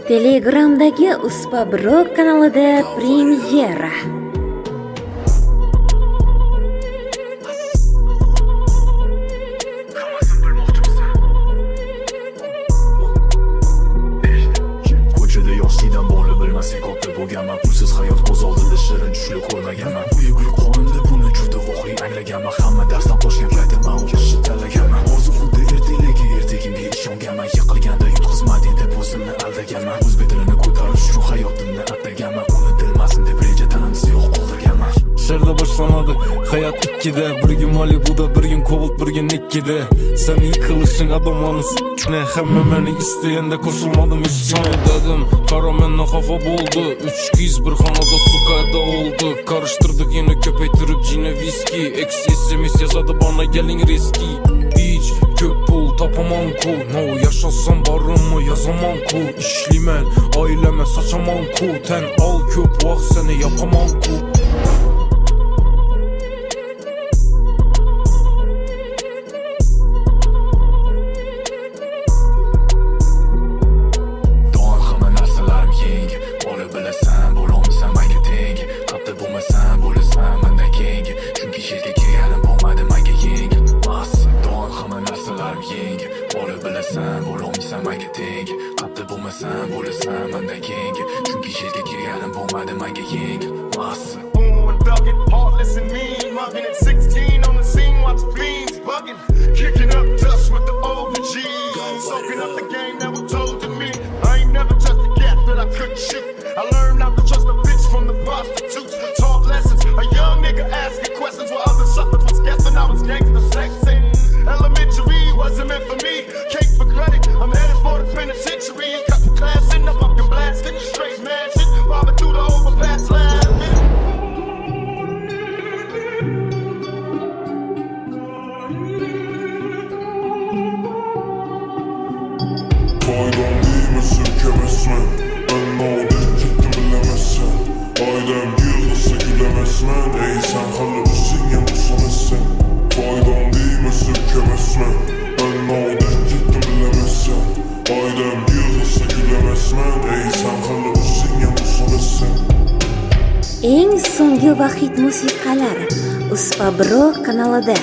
Telegramdagi Uspabrok kanalida premyera. Ko'chada yoshlikdan bori bilmaslik katta bo'lganman. Pulsiz hayot ko'z oldida shirin tushli ko'rmaganman. Uyga qonimda buni juda voqea anglaganman. Hamma darsdan qochgan paytimda o'qishni tanlaganman. Orzu xuddi ertagimga ishonganman. Yiqilganda yutqizmading deb o'zimni aldaganman. O'zbek tilini ko'tarish uchun hayotimni ataganman. Uni dilmasin deb reja tanamda yo'q qoldirganman. Sharda boshlanadi hayot ikkida, bir kun Malibuda, bir kun Cobalt, bir kun Nikkida. Sen yıkılışın adamlarını s***ne, hamma meni istayanda qo'shilmadim ishga dedim. Qaro mendan xafa bo'ldi, 3 qiz bir xonada sukada oldu. Karıştırdık yine ko'paytirib jini viski. SMS yazadi bana geling riski. Bitch, ko'p pul topaman ku. No, yashasam borimni yozaman ku. Ishlayman, oilama sochaman ku. Tan ol ko'p vaqt seni yopaman ku. Sen bo'lolmaysan menga teng, qattiq bo'lmasam bo'lasan mendan keyingi. Chunki yerga kelganim bo'lmadi menga yengil. Massa Born thuggin', heartless and mean, mugging at 16 on the scene, watch fiends bugging, kicking up dust with the OG, soaking up the game that was told to me. I ain't never touched a cat that I couldn't shoot. I learned not to trust a bitch from the prostitutes. Taught lessons, a young nigga asking questions while others suckers was guessing I was gangster sexy. Elementary wasn't meant for me. Cake for credit, I'm headed for the penitentiary. And cut the class in the fucking blasting, straight mansion, bobbing through the overpass laughing. Koydum değmesin kemesmen. Ben ne oldu gittim bilemezsen. Ailem yığılsa gülemezmen. Ey sen kalırsın ya musamazsen. Koydum değmesin kemesmen. Ben ne oldu gittim bilemezsen. Ailem yığılsa gülemezmen. Ey sen kalırsın ya musamazsen. Eng so'nggi va hit musiqalar Uspabrok kanalida.